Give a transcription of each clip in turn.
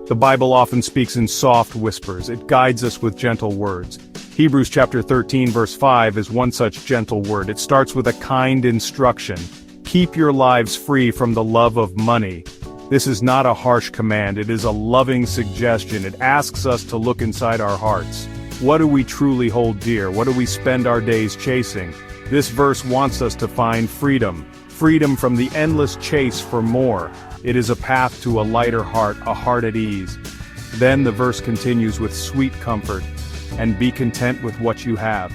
The Bible often speaks in soft whispers. It guides us with gentle words. Hebrews chapter 13 verse 5 is one such gentle word. It starts with a kind instruction. Keep your lives free from the love of money. This is not a harsh command, it is a loving suggestion. It asks us to look inside our hearts. What do we truly hold dear? What do we spend our days chasing? This verse wants us to find freedom. Freedom from the endless chase for more. It is a path to a lighter heart, a heart at ease. Then the verse continues with sweet comfort. And be content with what you have.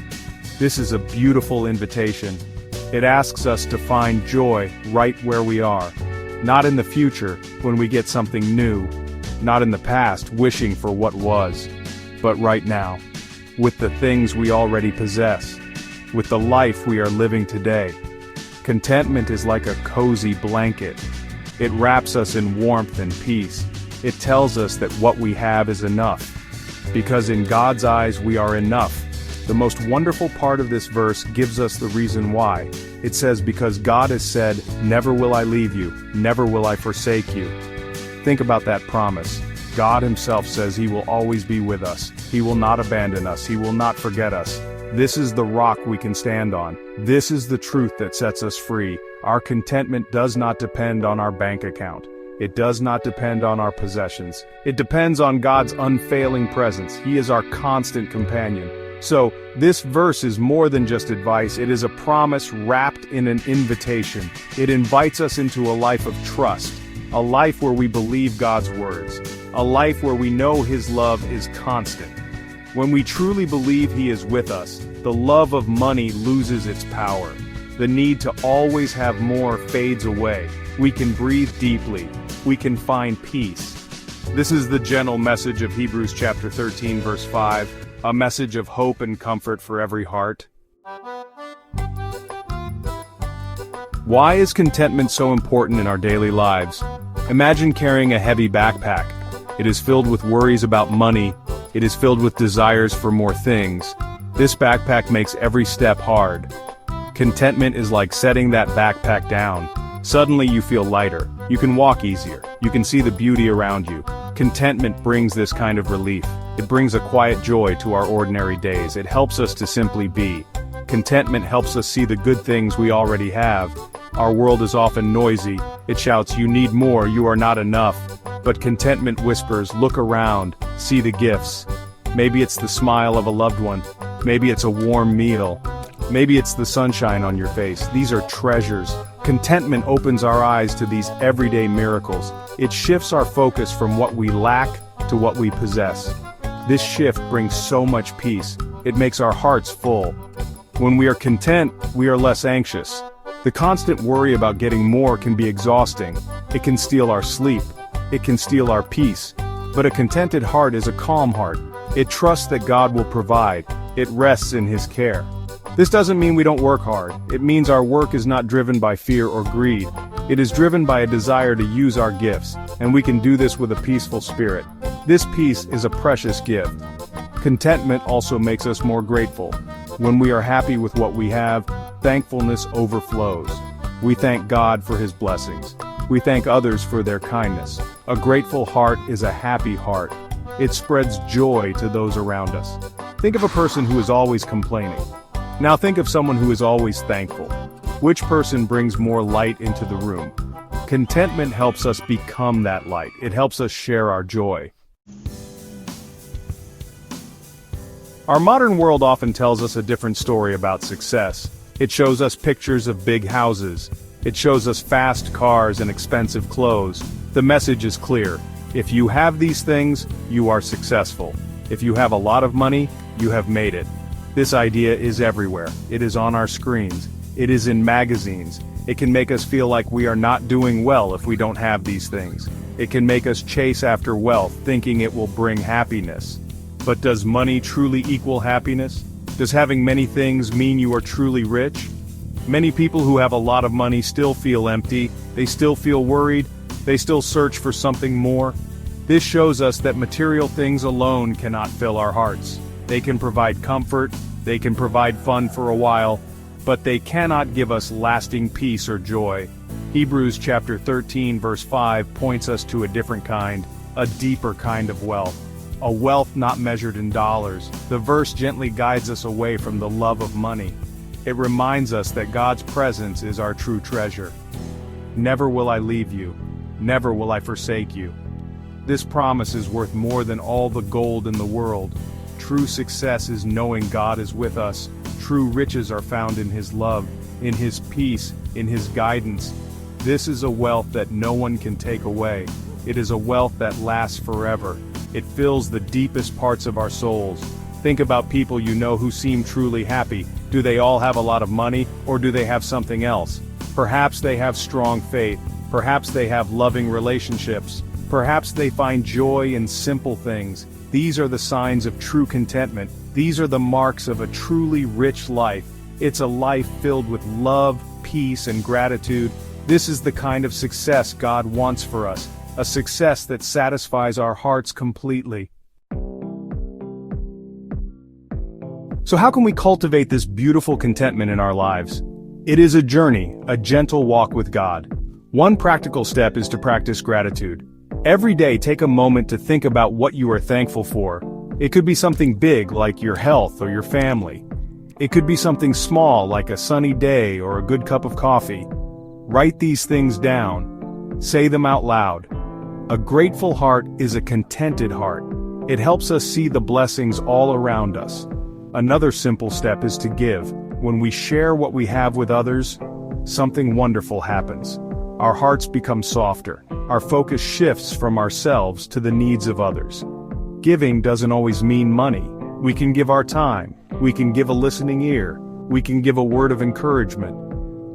This is a beautiful invitation. It asks us to find joy right where we are. Not in the future, when we get something new. Not in the past, wishing for what was. But right now, with the things we already possess. With the life we are living today. Contentment is like a cozy blanket. It wraps us in warmth and peace. It tells us that what we have is enough. Because in God's eyes we are enough. The most wonderful part of this verse gives us the reason why. It says, because God has said, never will I leave you, never will I forsake you. Think about that promise. God himself says he will always be with us. He will not abandon us. He will not forget us. This is the rock we can stand on. This is the truth that sets us free. Our contentment does not depend on our bank account. It does not depend on our possessions. It depends on God's unfailing presence. He is our constant companion. So, this verse is more than just advice. It is a promise wrapped in an invitation. It invites us into a life of trust. A life where we believe God's words. A life where we know his love is constant. When we truly believe he is with us, the love of money loses its power. The need to always have more fades away. We can breathe deeply. We can find peace. This is the gentle message of Hebrews chapter 13 verse 5, a message of hope and comfort for every heart. Why is contentment so important in our daily lives? Imagine carrying a heavy backpack. It is filled with worries about money. It is filled with desires for more things. This backpack makes every step hard. Contentment is like setting that backpack down. Suddenly you feel lighter. You can walk easier. You can see the beauty around you. Contentment brings this kind of relief. It brings a quiet joy to our ordinary days. It helps us to simply be. Contentment helps us see the good things we already have. Our world is often noisy. It shouts, you need more, you are not enough. But contentment whispers, look around, see the gifts. Maybe it's the smile of a loved one. Maybe it's a warm meal. Maybe it's the sunshine on your face. These are treasures. Contentment opens our eyes to these everyday miracles. It shifts our focus from what we lack to what we possess. This shift brings so much peace. It makes our hearts full. When we are content, we are less anxious. The constant worry about getting more can be exhausting. It can steal our sleep. It can steal our peace. But a contented heart is a calm heart. It trusts that God will provide. It rests in his care. This doesn't mean we don't work hard. It means our work is not driven by fear or greed. It is driven by a desire to use our gifts, and we can do this with a peaceful spirit. This peace is a precious gift. Contentment also makes us more grateful. When we are happy with what we have, thankfulness overflows. We thank God for his blessings. We thank others for their kindness. A grateful heart is a happy heart. It spreads joy to those around us. Think of a person who is always complaining. Now think of someone who is always thankful. Which person brings more light into the room? Contentment helps us become that light. It helps us share our joy. Our modern world often tells us a different story about success. It shows us pictures of big houses. It shows us fast cars and expensive clothes. The message is clear. If you have these things, you are successful. If you have a lot of money, you have made it. This idea is everywhere. It is on our screens. It is in magazines. It can make us feel like we are not doing well if we don't have these things. It can make us chase after wealth, thinking it will bring happiness. But does money truly equal happiness? Does having many things mean you are truly rich? Many people who have a lot of money still feel empty. They still feel worried. They still search for something more. This shows us that material things alone cannot fill our hearts. They can provide comfort, they can provide fun for a while, but they cannot give us lasting peace or joy. Hebrews chapter 13 verse 5 points us to a different kind, a deeper kind of wealth. A wealth not measured in dollars. The verse gently guides us away from the love of money. It reminds us that God's presence is our true treasure. Never will I leave you. Never will I forsake you. This promise is worth more than all the gold in the world. True success is knowing God is with us. True riches are found in His love, in His peace, in His guidance. This is a wealth that no one can take away. It is a wealth that lasts forever. It fills the deepest parts of our souls. Think about people you know who seem truly happy. Do they all have a lot of money, or do they have something else? Perhaps they have strong faith. Perhaps they have loving relationships. Perhaps they find joy in simple things. These are the signs of true contentment. These are the marks of a truly rich life. It's a life filled with love, peace, and gratitude. This is the kind of success God wants for us, a success that satisfies our hearts completely. So how can we cultivate this beautiful contentment in our lives? It is a journey, a gentle walk with God. One practical step is to practice gratitude. Every day take a moment to think about what you are thankful for. It could be something big like your health or your family. It could be something small like a sunny day or a good cup of coffee. Write these things down. Say them out loud. A grateful heart is a contented heart. It helps us see the blessings all around us. Another simple step is to give. When we share what we have with others, something wonderful happens. Our hearts become softer. Our focus shifts from ourselves to the needs of others. Giving doesn't always mean money. We can give our time. We can give a listening ear. We can give a word of encouragement.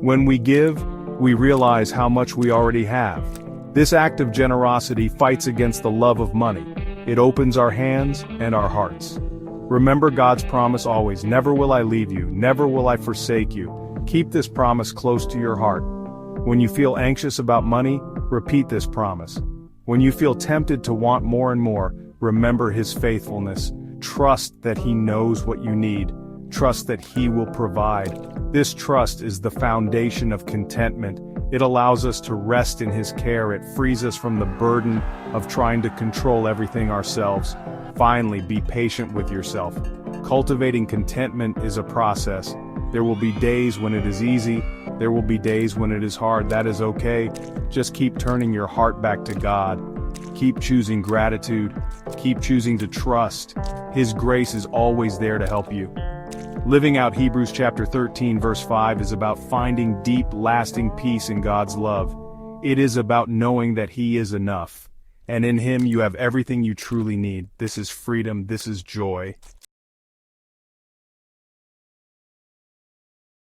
When we give, we realize how much we already have. This act of generosity fights against the love of money. It opens our hands and our hearts. Remember God's promise always, never will I leave you, never will I forsake you. Keep this promise close to your heart. When you feel anxious about money, repeat this promise. When you feel tempted to want more and more, remember His faithfulness. Trust that He knows what you need. Trust that He will provide. This trust is the foundation of contentment. It allows us to rest in His care. It frees us from the burden of trying to control everything ourselves. Finally, be patient with yourself. Cultivating contentment is a process. There will be days when it is easy. There will be days when it is hard. That is okay. Just keep turning your heart back to God. Keep choosing gratitude. Keep choosing to trust. His grace is always there to help you. Living out Hebrews chapter 13 verse 5 is about finding deep, lasting peace in God's love. It is about knowing that He is enough. And in Him you have everything you truly need. This is freedom. This is joy.